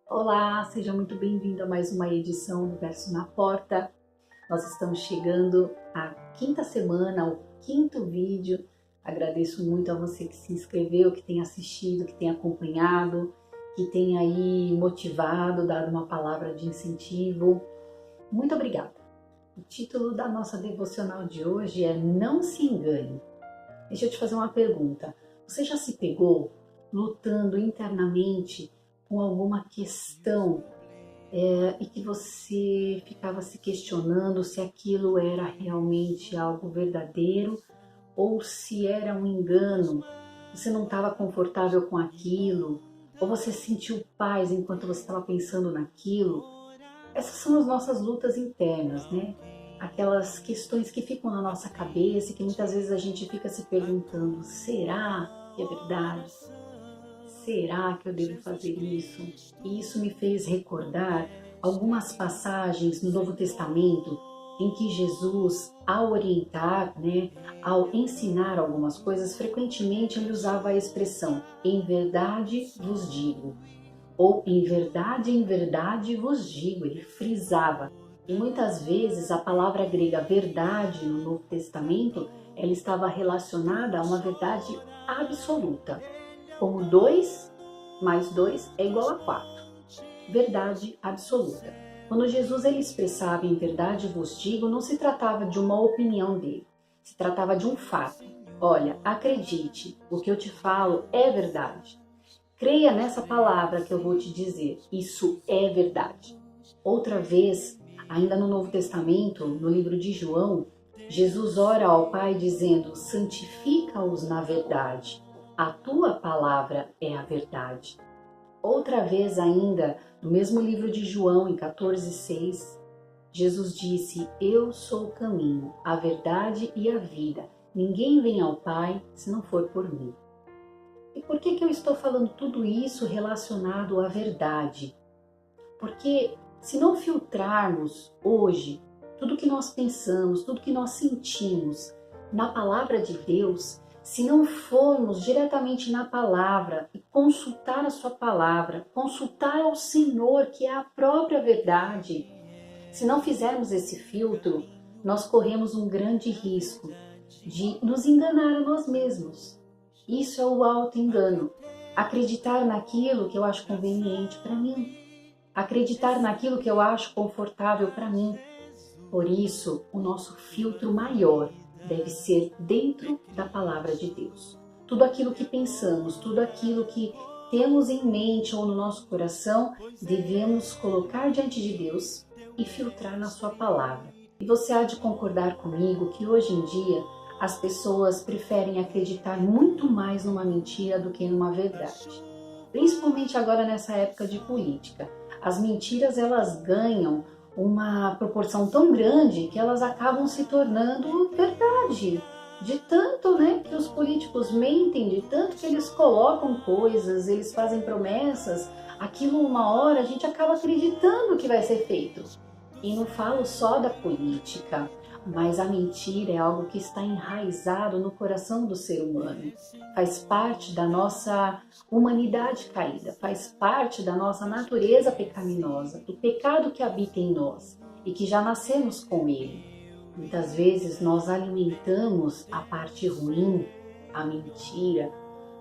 Olá, seja muito bem-vindo a mais uma edição do Verso na Porta. Nós estamos chegando à quinta semana, ao quinto vídeo. Agradeço muito a você que se inscreveu, que tem assistido, que tem acompanhado, que tem aí motivado, dado uma palavra de incentivo. Muito obrigada. O título da nossa devocional de hoje é Não se engane. Deixa eu te fazer uma pergunta. Você já se pegou lutando internamente com alguma questão e que você ficava se questionando se aquilo era realmente algo verdadeiro ou se era um engano? Você não estava confortável com aquilo ou você sentiu paz enquanto você estava pensando naquilo? Essas são as nossas lutas internas, né? Aquelas questões que ficam na nossa cabeça e que muitas vezes a gente fica se perguntando: será que é verdade? Será que eu devo fazer isso? E isso me fez recordar algumas passagens no Novo Testamento em que Jesus, ao orientar, ao ensinar algumas coisas, frequentemente ele usava a expressão em verdade vos digo, ou em verdade vos digo, ele frisava. E muitas vezes a palavra grega verdade no Novo Testamento, ela estava relacionada a uma verdade absoluta, como 2 mais 2 é igual a 4. Verdade absoluta. Quando Jesus ele expressava em verdade vos digo, não se tratava de uma opinião dele, se tratava de um fato. Olha, acredite, o que eu te falo é verdade. Creia nessa palavra que eu vou te dizer, isso é verdade. Outra vez, ainda no Novo Testamento, no livro de João, Jesus ora ao Pai dizendo: santifica-os na verdade, a tua palavra é a verdade. Outra vez ainda, no mesmo livro de João, em 14:6, Jesus disse: eu sou o caminho, a verdade e a vida. Ninguém vem ao Pai se não for por mim. E por que eu estou falando tudo isso relacionado à verdade? Porque se não filtrarmos hoje tudo que nós pensamos, tudo que nós sentimos na palavra de Deus, se não formos diretamente na palavra e consultar a sua palavra, consultar ao Senhor, que é a própria verdade, se não fizermos esse filtro, nós corremos um grande risco de nos enganar a nós mesmos. Isso é o auto-engano. Acreditar naquilo que eu acho conveniente para mim. Acreditar naquilo que eu acho confortável para mim. Por isso, o nosso filtro maior deve ser dentro da palavra de Deus. Tudo aquilo que pensamos, tudo aquilo que temos em mente ou no nosso coração, devemos colocar diante de Deus e filtrar na sua palavra. E você há de concordar comigo que hoje em dia as pessoas preferem acreditar muito mais numa mentira do que numa verdade. Principalmente agora nessa época de política. As mentiras elas ganham uma proporção tão grande que elas acabam se tornando verdade. De tanto, que os políticos mentem, de tanto que eles colocam coisas, eles fazem promessas, aquilo uma hora a gente acaba acreditando que vai ser feito. E não falo só da política, mas a mentira é algo que está enraizado no coração do ser humano. Faz parte da nossa humanidade caída, faz parte da nossa natureza pecaminosa, do pecado que habita em nós e que já nascemos com ele. Muitas vezes nós alimentamos a parte ruim, a mentira,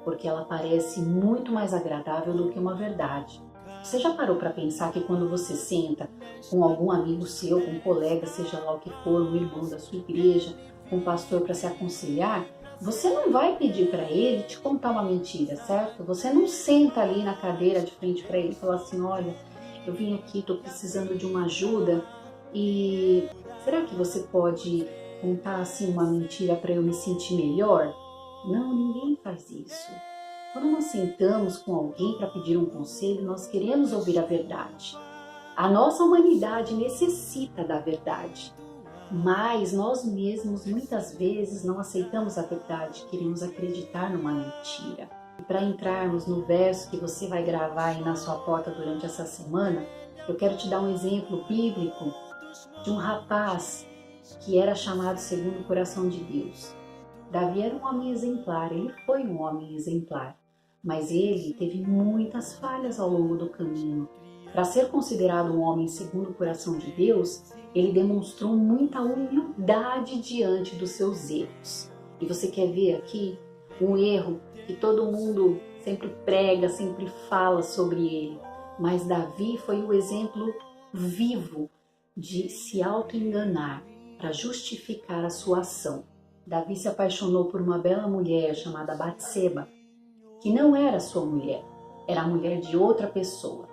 porque ela parece muito mais agradável do que uma verdade. Você já parou para pensar que quando você senta com algum amigo seu, com um colega, seja lá o que for, um irmão da sua igreja, um pastor para se aconselhar, você não vai pedir para ele te contar uma mentira, certo? Você não senta ali na cadeira de frente para ele e fala assim: olha, eu vim aqui, estou precisando de uma ajuda e será que você pode contar assim uma mentira para eu me sentir melhor? Não, ninguém faz isso. Quando nós sentamos com alguém para pedir um conselho, nós queremos ouvir a verdade. A nossa humanidade necessita da verdade, mas nós mesmos muitas vezes não aceitamos a verdade, queremos acreditar numa mentira. E para entrarmos no verso que você vai gravar aí na sua porta durante essa semana, eu quero te dar um exemplo bíblico de um rapaz que era chamado segundo o coração de Deus. Davi era um homem exemplar, ele foi um homem exemplar. Mas ele teve muitas falhas ao longo do caminho. Para ser considerado um homem segundo o coração de Deus, ele demonstrou muita humildade diante dos seus erros. E você quer ver aqui um erro que todo mundo sempre prega, sempre fala sobre ele. Mas Davi foi o exemplo vivo de se auto-enganar para justificar a sua ação. Davi se apaixonou por uma bela mulher chamada Batseba, que não era sua mulher, era a mulher de outra pessoa.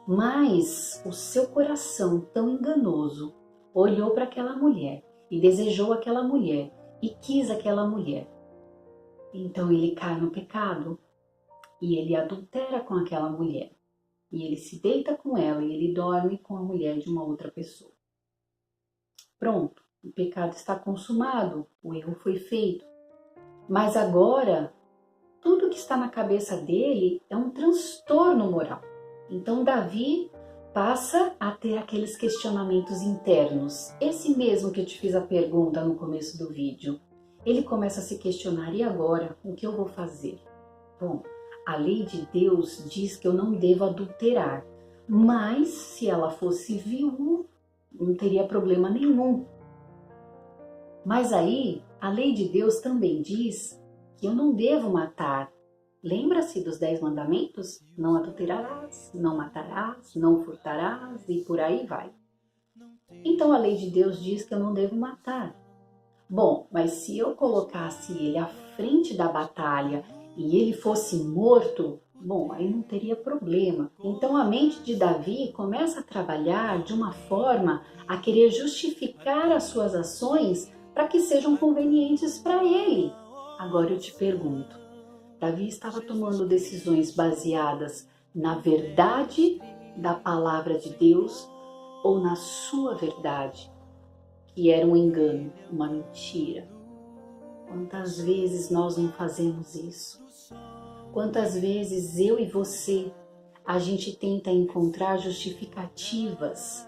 Mas o seu coração tão enganoso olhou para aquela mulher e desejou aquela mulher e quis aquela mulher. Então ele cai no pecado e ele adultera com aquela mulher. E ele se deita com ela e ele dorme com a mulher de uma outra pessoa. Pronto, o pecado está consumado, o erro foi feito. Mas agora, tudo que está na cabeça dele é um transtorno moral. Então Davi passa a ter aqueles questionamentos internos. Esse mesmo que eu te fiz a pergunta no começo do vídeo. Ele começa a se questionar, e agora? O que eu vou fazer? Bom, a lei de Deus diz que eu não devo adulterar. Mas se ela fosse viúva, não teria problema nenhum. Mas aí, a lei de Deus também diz que eu não devo matar. Lembra-se dos 10 mandamentos? Não adulterarás, não matarás, não furtarás e por aí vai. Então a lei de Deus diz que eu não devo matar. Bom, mas se eu colocasse ele à frente da batalha e ele fosse morto, bom, aí não teria problema. Então a mente de Davi começa a trabalhar de uma forma a querer justificar as suas ações para que sejam convenientes para ele. Agora eu te pergunto, Davi estava tomando decisões baseadas na verdade da palavra de Deus ou na sua verdade, que era um engano, uma mentira? Quantas vezes nós não fazemos isso? Quantas vezes eu e você, a gente tenta encontrar justificativas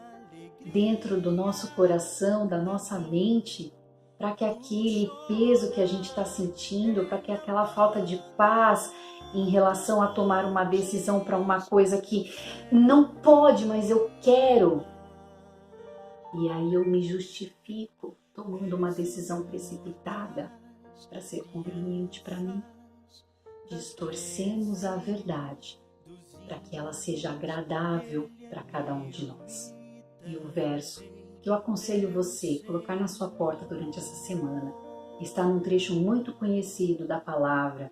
dentro do nosso coração, da nossa mente, para que aquele peso que a gente está sentindo, para que aquela falta de paz em relação a tomar uma decisão para uma coisa que não pode, mas eu quero. E aí eu me justifico tomando uma decisão precipitada para ser conveniente para mim. Distorcemos a verdade para que ela seja agradável para cada um de nós. E o verso que eu aconselho você a colocar na sua porta durante essa semana está num trecho muito conhecido da palavra,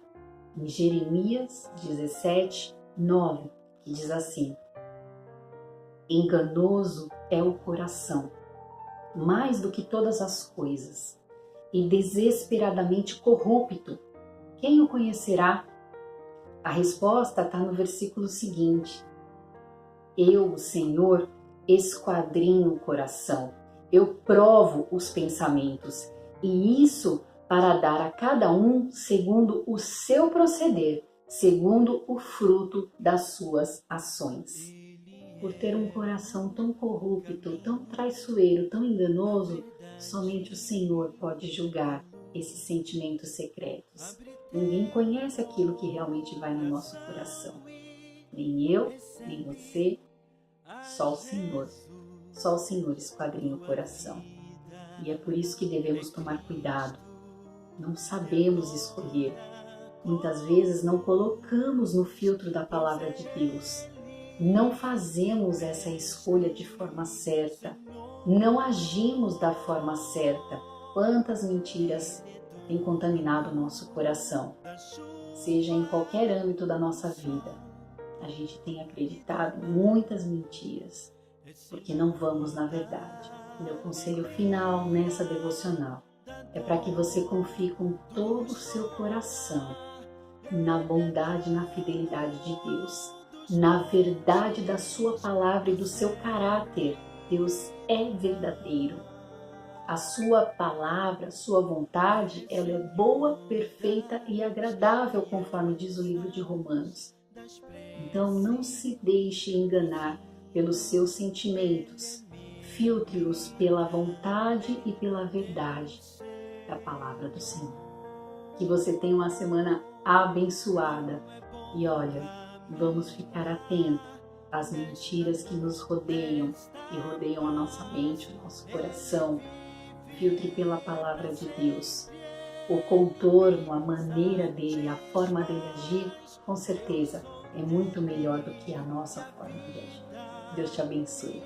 em Jeremias 17, 9, que diz assim: enganoso é o coração, mais do que todas as coisas, e desesperadamente corrupto. Quem o conhecerá? A resposta está no versículo seguinte: eu, o Senhor, esquadrinho o coração, eu provo os pensamentos, e isso para dar a cada um segundo o seu proceder, segundo o fruto das suas ações. Por ter um coração tão corrupto, tão traiçoeiro, tão enganoso, somente o Senhor pode julgar esses sentimentos secretos. Ninguém conhece aquilo que realmente vai no nosso coração. Nem eu, nem você, só o Senhor. Só o Senhor esquadrinha o coração. E é por isso que devemos tomar cuidado. Não sabemos escolher. Muitas vezes não colocamos no filtro da palavra de Deus. Não fazemos essa escolha de forma certa. Não agimos da forma certa. Quantas mentiras têm contaminado o nosso coração? Seja em qualquer âmbito da nossa vida. A gente tem acreditado em muitas mentiras, porque não vamos na verdade. Meu conselho final nessa devocional é para que você confie com todo o seu coração na bondade e na fidelidade de Deus, na verdade da sua palavra e do seu caráter. Deus é verdadeiro. A sua palavra, a sua vontade, ela é boa, perfeita e agradável, conforme diz o livro de Romanos. Então não se deixe enganar pelos seus sentimentos. Filtre-os pela vontade e pela verdade da palavra do Senhor. Que você tenha uma semana abençoada. E olha, vamos ficar atentos as mentiras que nos rodeiam e rodeiam a nossa mente, o nosso coração. Filtre pela palavra de Deus. O contorno, a maneira dele, a forma dele agir, com certeza é muito melhor do que a nossa forma de agir. Deus te abençoe.